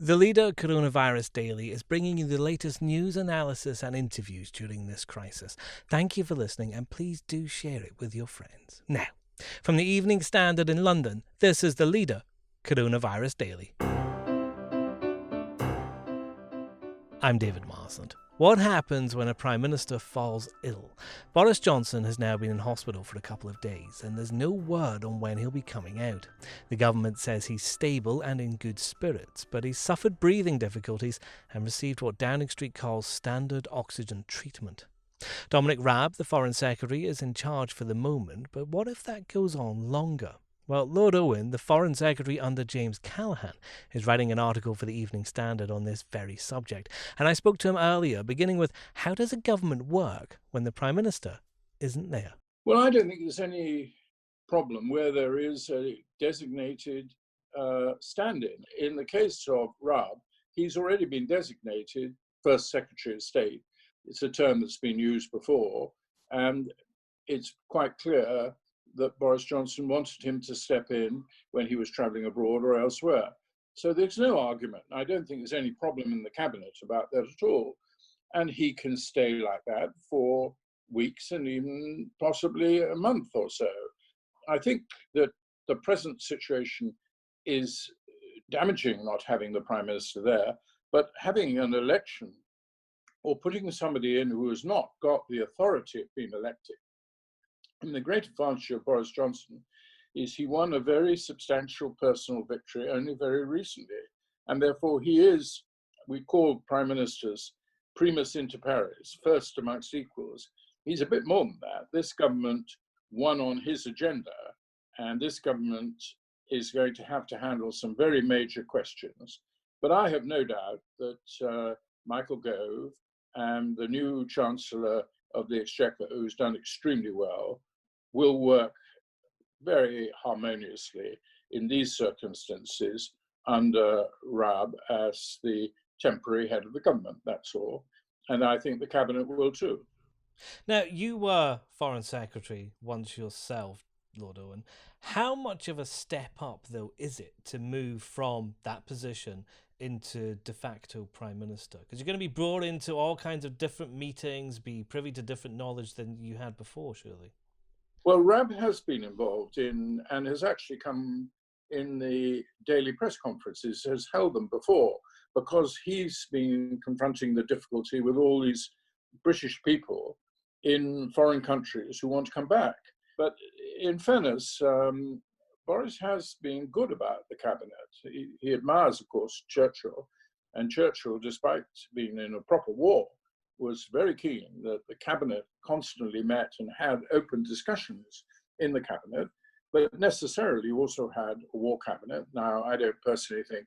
The Leader Coronavirus Daily is bringing you the latest news, analysis, and interviews during this crisis. Thank you for listening, and please do share it with your friends. Now, from the Evening Standard in London, this is The Leader Coronavirus Daily. I'm David Marsland. What happens when a Prime Minister falls ill? Boris Johnson has now been in hospital for a couple of days, and there's no word on when he'll be coming out. The government says he's stable and in good spirits, but he's suffered breathing difficulties and received what Downing Street calls standard oxygen treatment. Dominic Raab, the Foreign Secretary, is in charge for the moment, but what if that goes on longer? Well, Lord Owen, the Foreign Secretary under James Callaghan, is writing an article for the Evening Standard on this very subject. And I spoke to him earlier, beginning with, how does a government work when the Prime Minister isn't there? Well, I don't think there's any problem where there is a designated stand-in. In the case of Raab, he's already been designated First Secretary of State. It's a term that's been used before, and it's quite clear that Boris Johnson wanted him to step in when he was travelling abroad or elsewhere. So there's no argument. I don't think there's any problem in the cabinet about that at all. And he can stay like that for weeks and even possibly a month or so. I think that the present situation is damaging, not having the Prime Minister there, but having an election or putting somebody in who has not got the authority of being elected. And the great advantage of Boris Johnson is he won a very substantial personal victory only very recently. And therefore he is, we call prime ministers primus inter pares, first amongst equals. He's a bit more than that. This government won on his agenda, and this government is going to have to handle some very major questions. But I have no doubt that Michael Gove and the new Chancellor of the Exchequer, who's done extremely well, will work very harmoniously in these circumstances under Raab as the temporary head of the government, that's all. And I think the cabinet will too. Now, you were Foreign Secretary once yourself, Lord Owen. How much of a step up, though, is it to move from that position into de facto Prime Minister? Because you're going to be brought into all kinds of different meetings, be privy to different knowledge than you had before, surely. Well, Raab has been involved in and has actually come in the daily press conferences, has held them before, because he's been confronting the difficulty with all these British people in foreign countries who want to come back. But in fairness, Boris has been good about the cabinet. He admires, of course, Churchill, and Churchill, despite being in a proper war, was very keen that the cabinet constantly met and had open discussions in the cabinet, but necessarily also had a war cabinet. Now, I don't personally think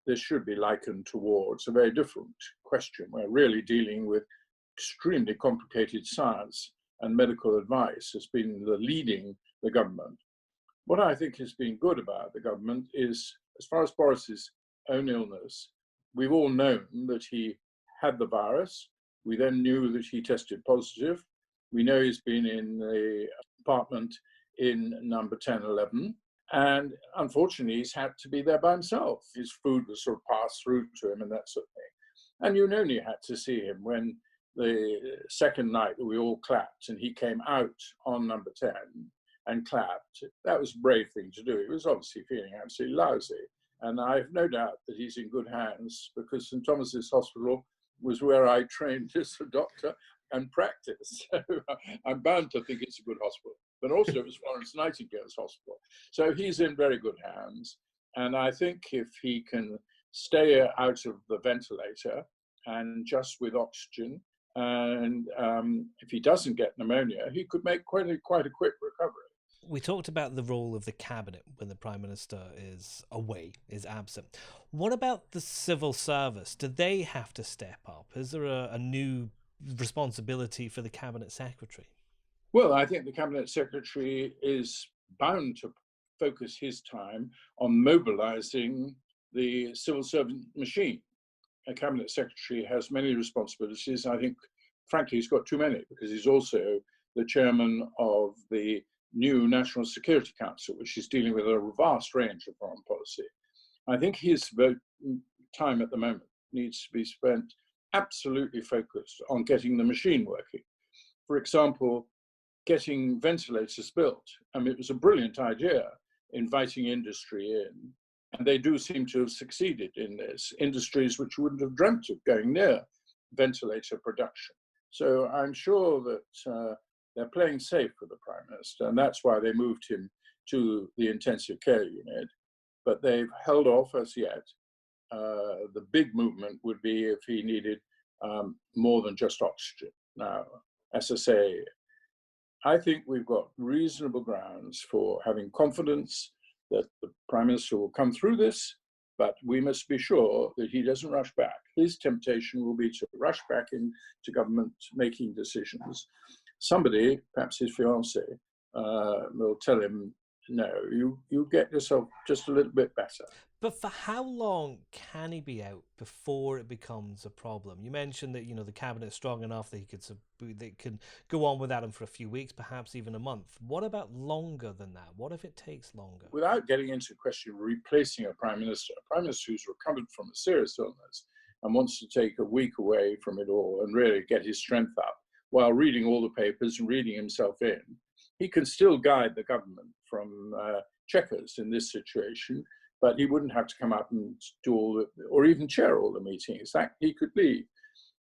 this should be likened to war. It's a very different question. We're really dealing with extremely complicated science, and medical advice has been leading the government. What I think has been good about the government is, as far as Boris's own illness, we've all known that he had the virus. We then knew that he tested positive. We know he's been in the apartment in number 1011. And unfortunately, he's had to be there by himself. His food was sort of passed through to him and that sort of thing. And you only had to see him when the second night that we all clapped and he came out on number 10 and clapped. That was a brave thing to do. He was obviously feeling absolutely lousy. And I have no doubt that he's in good hands, because St. Thomas's Hospital was where I trained as a doctor and practiced. So I'm bound to think it's a good hospital. But also it was Florence Nightingale's hospital. So he's in very good hands. And I think if he can stay out of the ventilator and just with oxygen, and if he doesn't get pneumonia, he could make quite a quick recovery. We talked about the role of the cabinet when the Prime Minister is away, is absent. What about the civil service? Do they have to step up? Is there a new responsibility for the Cabinet Secretary? Well, I think the Cabinet Secretary is bound to focus his time on mobilizing the civil servant machine. A Cabinet Secretary has many responsibilities. I think, frankly, he's got too many, because he's also the chairman of the new National Security Council, which is dealing with a vast range of foreign policy. I think he's time at the moment needs to be spent absolutely focused on getting the machine working. For example, getting ventilators built. I mean, it was a brilliant idea, inviting industry in, and they do seem to have succeeded in this, industries which wouldn't have dreamt of going near ventilator production. So I'm sure that they're playing safe with the Prime Minister, and that's why they moved him to the intensive care unit. But they've held off as yet. The big movement would be if he needed more than just oxygen. Now, as I say, I think we've got reasonable grounds for having confidence that the Prime Minister will come through this, but we must be sure that he doesn't rush back. His temptation will be to rush back into government making decisions. Somebody, perhaps his fiancée, will tell him, no, you get yourself just a little bit better. But for how long can he be out before it becomes a problem? You mentioned that, the cabinet's strong enough that they could go on without him for a few weeks, perhaps even a month. What about longer than that? What if it takes longer? Without getting into the question of replacing a prime minister who's recovered from a serious illness and wants to take a week away from it all and really get his strength up while reading all the papers and reading himself in, he can still guide the government from checkers in this situation. But he wouldn't have to come out and do or even chair all the meetings. That he could leave.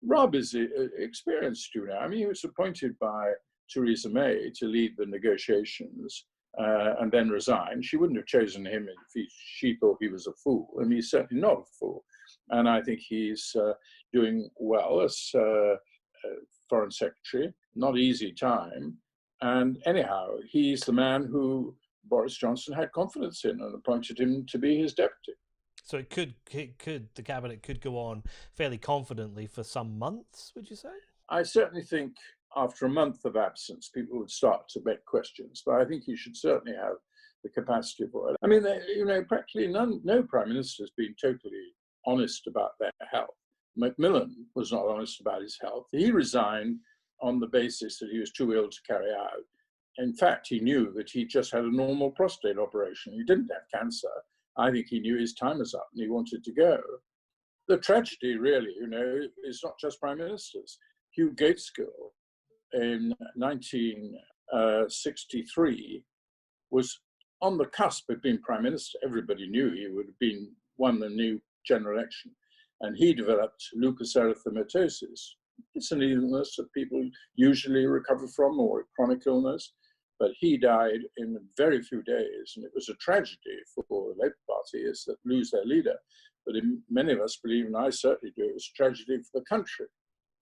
Raab is experienced, I mean, he was appointed by Theresa May to lead the negotiations and then resigned. She wouldn't have chosen him if she thought he was a fool, and he's certainly not a fool. And I think he's doing well as Foreign Secretary. Not easy time. And anyhow, he's the man who Boris Johnson had confidence in and appointed him to be his deputy. So the cabinet could go on fairly confidently for some months, would you say? I certainly think after a month of absence, people would start to make questions, but I think he should certainly have the capacity for it. I mean, practically no prime minister has been totally honest about their health. Macmillan was not honest about his health. He resigned on the basis that he was too ill to carry out. In fact, he knew that he just had a normal prostate operation. He didn't have cancer. I think he knew his time was up and he wanted to go. The tragedy, really, is not just prime ministers. Hugh Gateskill in 1963 was on the cusp of being prime minister. Everybody knew he would have won the new general election. And he developed lupus erythematosus. It's an illness that people usually recover from, or a chronic illness. But he died in very few days, and it was a tragedy for the Labour Party is that lose their leader. But many of us believe, and I certainly do, it was a tragedy for the country.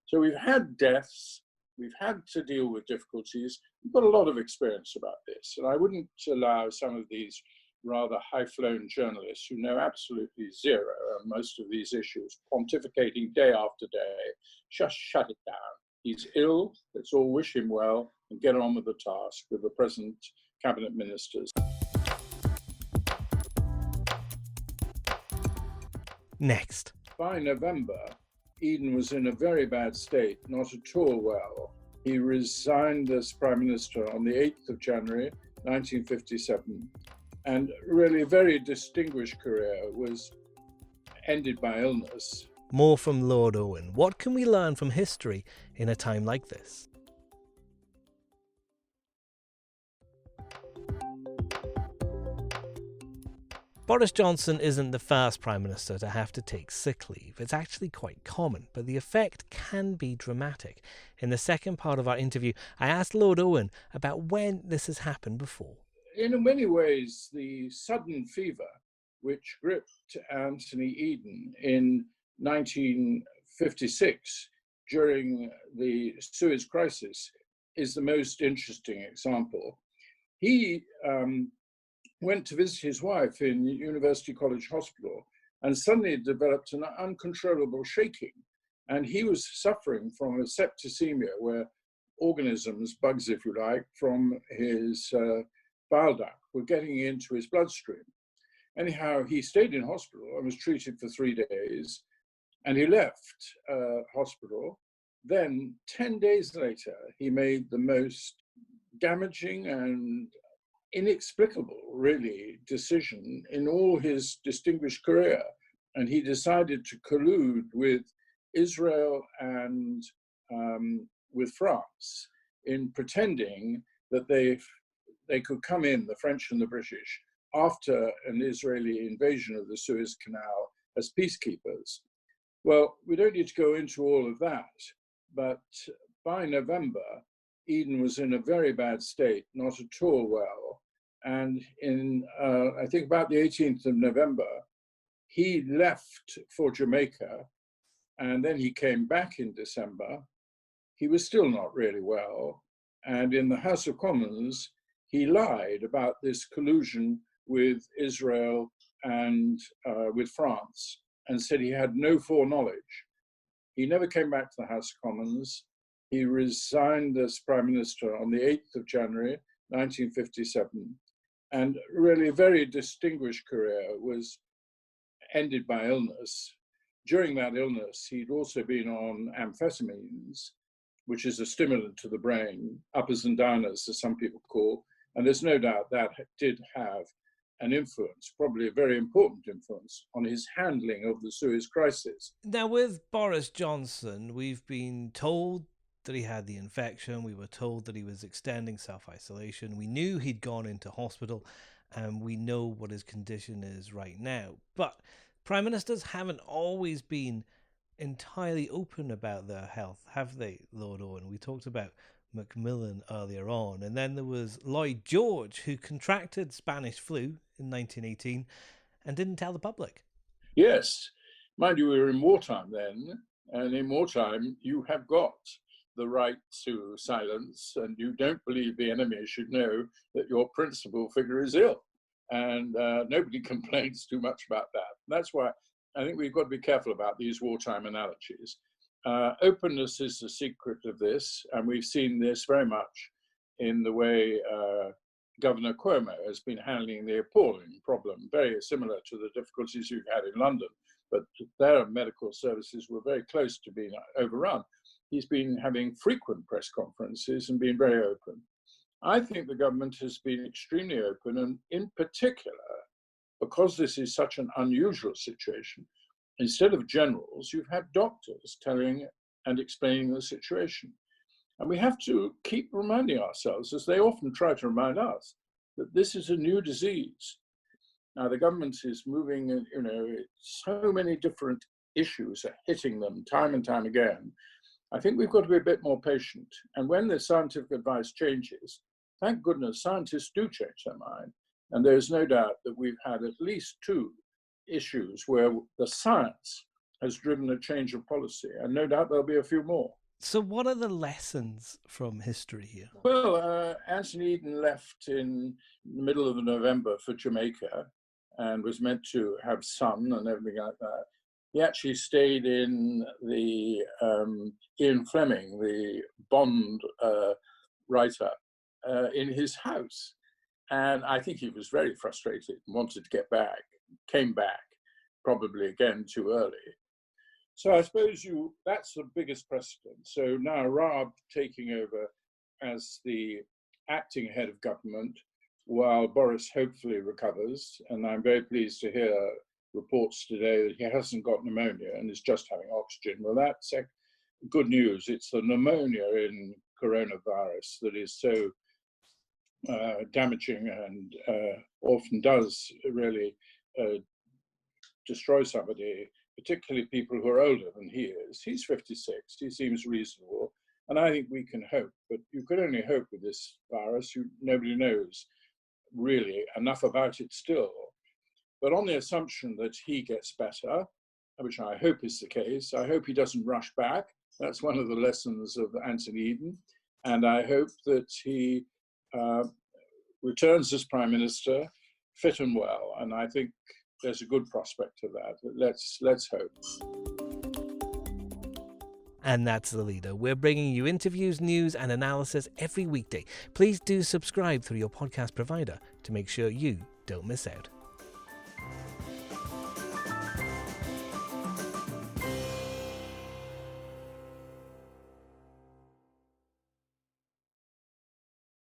So we've had deaths, we've had to deal with difficulties. We've got a lot of experience about this, and I wouldn't allow some of these rather high-flown journalists who know absolutely zero on most of these issues, pontificating day after day, just shut it down. He's ill, let's all wish him well and get on with the task with the present cabinet ministers. Next. By November, Eden was in a very bad state, not at all well. He resigned as Prime Minister on the 8th of January, 1957, and really a very distinguished career was ended by illness. More from Lord Owen. What can we learn from history in a time like this? Boris Johnson isn't the first Prime Minister to have to take sick leave. It's actually quite common, but the effect can be dramatic. In the second part of our interview, I asked Lord Owen about when this has happened before. In many ways, the sudden fever which gripped Anthony Eden in 1956 during the Suez Crisis is the most interesting example. He went to visit his wife in University College Hospital and suddenly developed an uncontrollable shaking. And he was suffering from a septicemia, where organisms, bugs if you like, from his bile duct were getting into his bloodstream. Anyhow, he stayed in hospital and was treated for 3 days, and he left hospital. Then 10 days later, he made the most damaging and inexplicable, really, decision in all his distinguished career. and he decided to collude with Israel and with France in pretending that they could come in, the French and the British, after an Israeli invasion of the Suez Canal as peacekeepers. Well, we don't need to go into all of that, but by November, Eden was in a very bad state, not at all well. And in, I think about the 18th of November, he left for Jamaica, and then he came back in December. He was still not really well. And in the House of Commons, he lied about this collusion with Israel and with France, and said he had no foreknowledge. He never came back to the House of Commons. He resigned as Prime Minister on the 8th of January, 1957, and really a very distinguished career was ended by illness. During that illness, he'd also been on amphetamines, which is a stimulant to the brain, uppers and downers, as some people call, and there's no doubt that did have an influence, probably a very important influence, on his handling of the Suez crisis. Now, with Boris Johnson, we've been told that he had the infection. We were told that he was extending self-isolation. We knew he'd gone into hospital, and we know what his condition is right now. But prime ministers haven't always been entirely open about their health, have they, Lord Owen? We talked about Macmillan earlier on, and then there was Lloyd George, who contracted Spanish flu in 1918 and didn't tell the public. Yes, mind you, we were in wartime then, and in wartime you have got the right to silence, and you don't believe the enemy should know that your principal figure is ill, and nobody complains too much about that. That's why I think we've got to be careful about these wartime analogies. Openness is the secret of this, and we've seen this very much in the way Governor Cuomo has been handling the appalling problem, very similar to the difficulties you've had in London, but their medical services were very close to being overrun. He's been having frequent press conferences and been very open. I think the government has been extremely open, and in particular, because this is such an unusual situation, instead of generals, you've had doctors telling and explaining the situation. And we have to keep reminding ourselves, as they often try to remind us, that this is a new disease. Now, the government is moving, so many different issues are hitting them time and time again. I think we've got to be a bit more patient. And when the scientific advice changes, thank goodness scientists do change their mind. And there's no doubt that we've had at least 2 issues where the science has driven a change of policy, and no doubt there'll be a few more. So what are the lessons from history here? Well, Anthony Eden left in the middle of November for Jamaica and was meant to have sun and everything like that. He actually stayed in the Ian Fleming, the Bond writer, in his house. And I think he was very frustrated and wanted to get back, came back, probably again too early. So I suppose that's the biggest precedent. So now Raab taking over as the acting head of government while Boris hopefully recovers. And I'm very pleased to hear reports today that he hasn't got pneumonia and is just having oxygen. Well, that's good news. It's the pneumonia in coronavirus that is so damaging and often does really destroy somebody, particularly people who are older than he is. He's 56, he seems reasonable, and I think we can hope, but you can only hope with this virus. Nobody knows really enough about it still. But on the assumption that he gets better, which I hope is the case, I hope he doesn't rush back. That's one of the lessons of Anthony Eden. And I hope that he returns as Prime Minister fit and well. And I think there's a good prospect of that. Let's hope. And that's The Leader. We're bringing you interviews, news and analysis every weekday. Please do subscribe through your podcast provider to make sure you don't miss out.